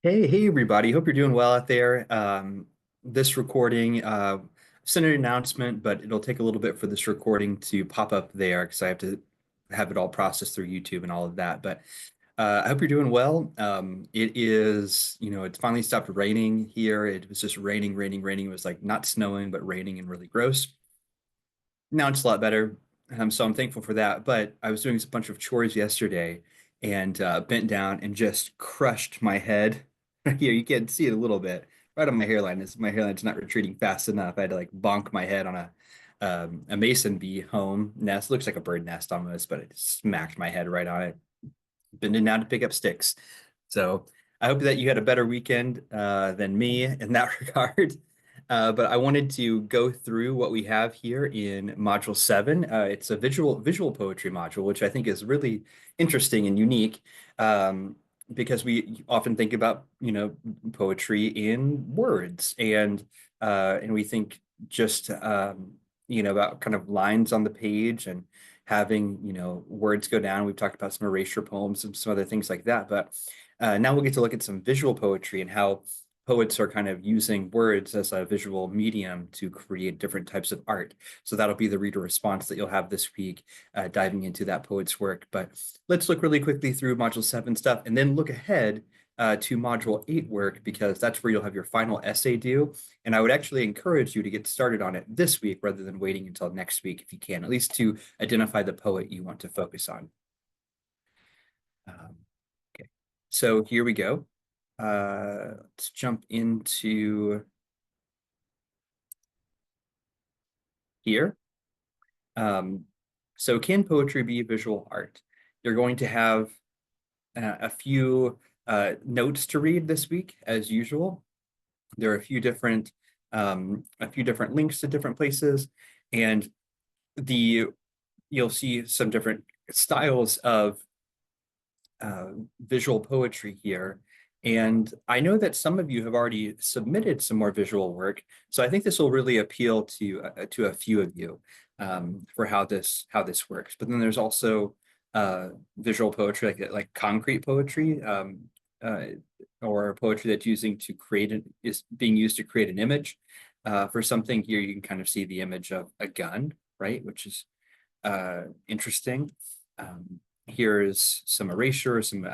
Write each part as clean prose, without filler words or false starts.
Hey, everybody. Hope you're doing well out there. This recording, sent an announcement, but it'll take a little bit for this recording to pop up there because I have to have it all processed through YouTube and all of that. But I hope you're doing well. It is, it's finally stopped raining here. It was just raining, raining, raining. It was like not snowing, but raining and really gross. Now it's a lot better. So I'm thankful for that. But I was doing a bunch of chores yesterday and bent down and just crushed my head. Here, you can see it a little bit right on my hairline. My hairline's not retreating fast enough. I had to like bonk my head on a mason bee home nest. Looks like a bird nest almost, but it smacked my head right on it. Bending down to pick up sticks. So I hope that you had a better weekend than me in that regard. But I wanted to go through what we have here in Module 7. It's a visual poetry module, which I think is really interesting and unique because we often think about, poetry in words and we think just about kind of lines on the page and having, words go down. We've talked about some erasure poems and some other things like that, but now we'll get to look at some visual poetry and how poets are kind of using words as a visual medium to create different types of art. So that'll be the reader response that you'll have this week, diving into that poet's work. But let's look really quickly through Module 7 stuff and then look ahead to Module 8 work, because that's where you'll have your final essay due. And I would actually encourage you to get started on it this week rather than waiting until next week if you can, at least to identify the poet you want to focus on. Okay, so here we go. Let's jump into here. So can poetry be visual art? You're going to have a few notes to read this week, as usual. There are a few different links to different places, and you'll see some different styles of visual poetry here. And I know that some of you have already submitted some more visual work, so I think this will really appeal to a few of you for how this works. But then there's also visual poetry, like concrete poetry, or poetry that's is being used to create an image. For something here, you can kind of see the image of a gun, right, which is interesting. Here is some erasure, some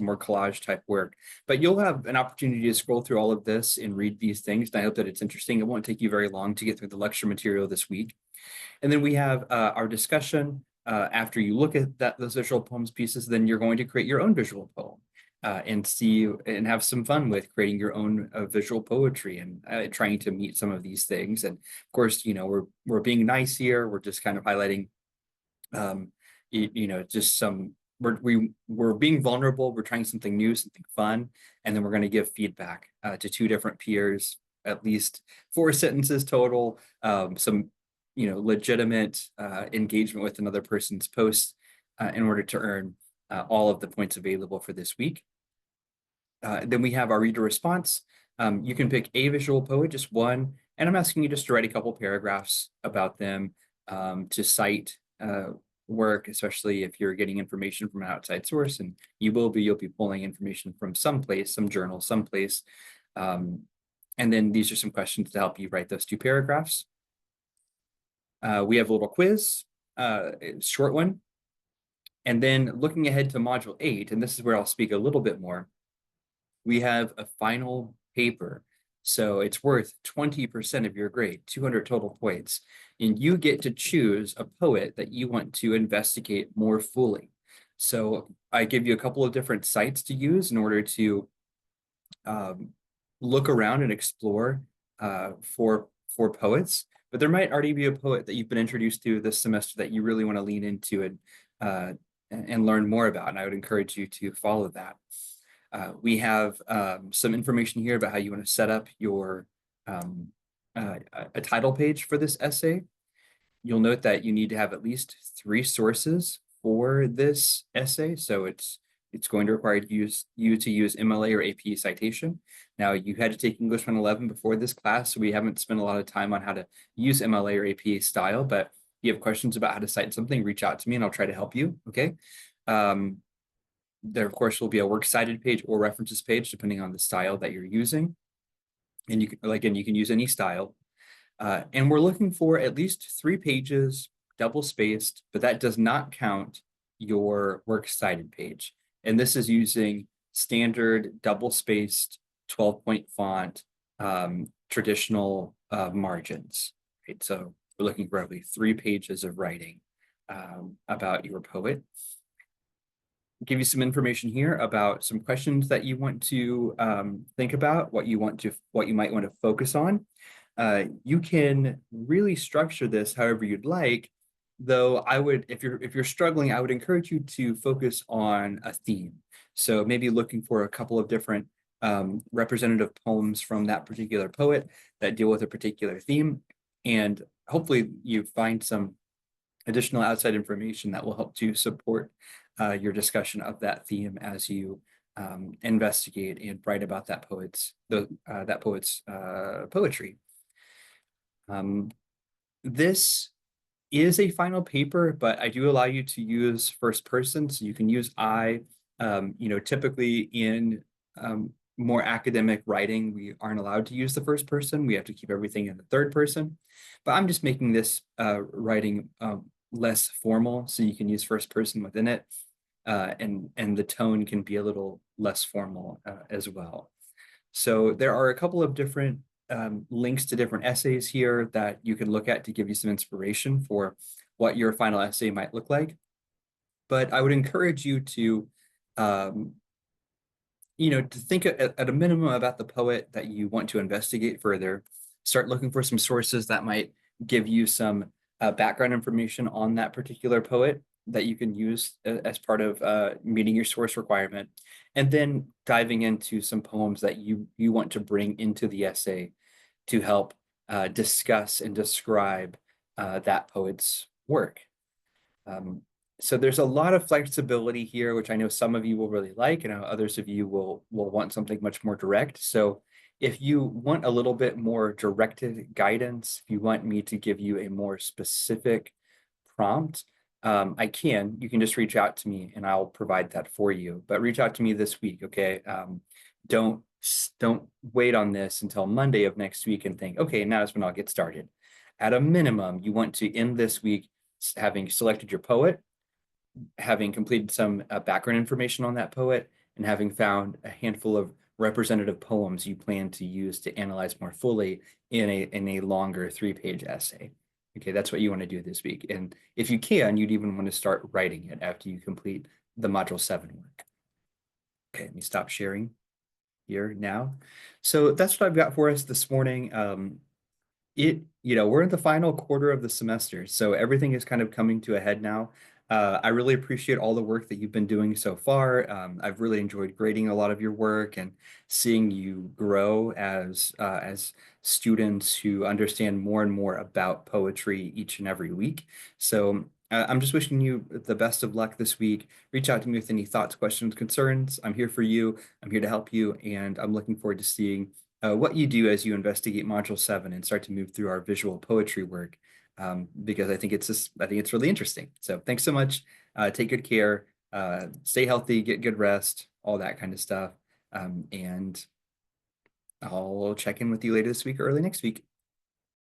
more collage type work, but you'll have an opportunity to scroll through all of this and read these things. And I hope that it's interesting. It won't take you very long to get through the lecture material this week. And then we have our discussion. After you look at those visual poems pieces, then you're going to create your own visual poem and see and have some fun with creating your own visual poetry and trying to meet some of these things. And of course, we're being nice here. We're just kind of highlighting just we're being vulnerable. We're trying something new, something fun, and then we're going to give feedback to two different peers, at least 4 sentences total, some legitimate engagement with another person's post in order to earn all of the points available for this week. Then we have our reader response. You can pick a visual poet, just one, and I'm asking you just to write a couple paragraphs about them to cite work, especially if you're getting information from an outside source, and you'll be pulling information from someplace, some journal, someplace. And then these are some questions to help you write those 2 paragraphs. We have a little quiz, short one. And then looking ahead to Module 8, and this is where I'll speak a little bit more, we have a final paper. So it's worth 20% of your grade, 200 total points. And you get to choose a poet that you want to investigate more fully. So I give you a couple of different sites to use in order to look around and explore for poets. But there might already be a poet that you've been introduced to this semester that you really want to lean into and learn more about. And I would encourage you to follow that. We have some information here about how you want to set up your a title page for this essay. You'll note that you need to have at least 3 sources for this essay. So it's going to require you to use MLA or AP citation. Now, you had to take English 111 before this class, so we haven't spent a lot of time on how to use MLA or AP style, but if you have questions about how to cite something, reach out to me and I'll try to help you, okay? There, of course, will be a works cited page or references page, depending on the style that you're using. And you can, again, you can use any style. And we're looking for at least 3 pages, double spaced, but that does not count your works cited page. And this is using standard double spaced 12-point font, traditional margins. Right? So we're looking for roughly 3 pages of writing about your poet. Give you some information here about some questions that you want to think about, what you might want to focus on. You can really structure this however you'd like, though I would, if you're struggling, I would encourage you to focus on a theme. So maybe looking for a couple of different representative poems from that particular poet that deal with a particular theme, and hopefully you find some additional outside information that will help to support your discussion of that theme as you investigate and write about that poet's poetry. This is a final paper, but I do allow you to use first person, so you can use I. Typically in more academic writing, we aren't allowed to use the first person. We have to keep everything in the third person. But I'm just making this writing less formal, so you can use first person within it, and the tone can be a little less formal as well. So there are a couple of different links to different essays here that you can look at to give you some inspiration for what your final essay might look like. But I would encourage you to to think at a minimum about the poet that you want to investigate further. Start looking for some sources that might give you some background information on that particular poet that you can use as part of meeting your source requirement, and then diving into some poems that you want to bring into the essay to help discuss and describe that poet's work. So there's a lot of flexibility here, which I know some of you will really like, and others of you will want something much more direct. So if you want a little bit more directed guidance, if you want me to give you a more specific prompt, you can just reach out to me and I'll provide that for you. But reach out to me this week, okay? Don't wait on this until Monday of next week and think, okay, now is when I'll get started. At a minimum, you want to end this week having selected your poet, having completed some background information on that poet, and having found a handful of representative poems you plan to use to analyze more fully in a longer 3-page essay. Okay, that's what you want to do this week. And if you can, you'd even want to start writing it after you complete the Module 7 work. Okay, let me stop sharing here now. So that's what I've got for us this morning. We're in the final quarter of the semester, so everything is kind of coming to a head now. I really appreciate all the work that you've been doing so far. I've really enjoyed grading a lot of your work and seeing you grow as students who understand more and more about poetry each and every week. So I'm just wishing you the best of luck this week. Reach out to me with any thoughts, questions, concerns. I'm here for you. I'm here to help you, and I'm looking forward to seeing what you do as you investigate Module 7 and start to move through our visual poetry work, because I think it's really interesting. So thanks so much. Take good care. Stay healthy. Get good rest. All that kind of stuff. And I'll check in with you later this week or early next week.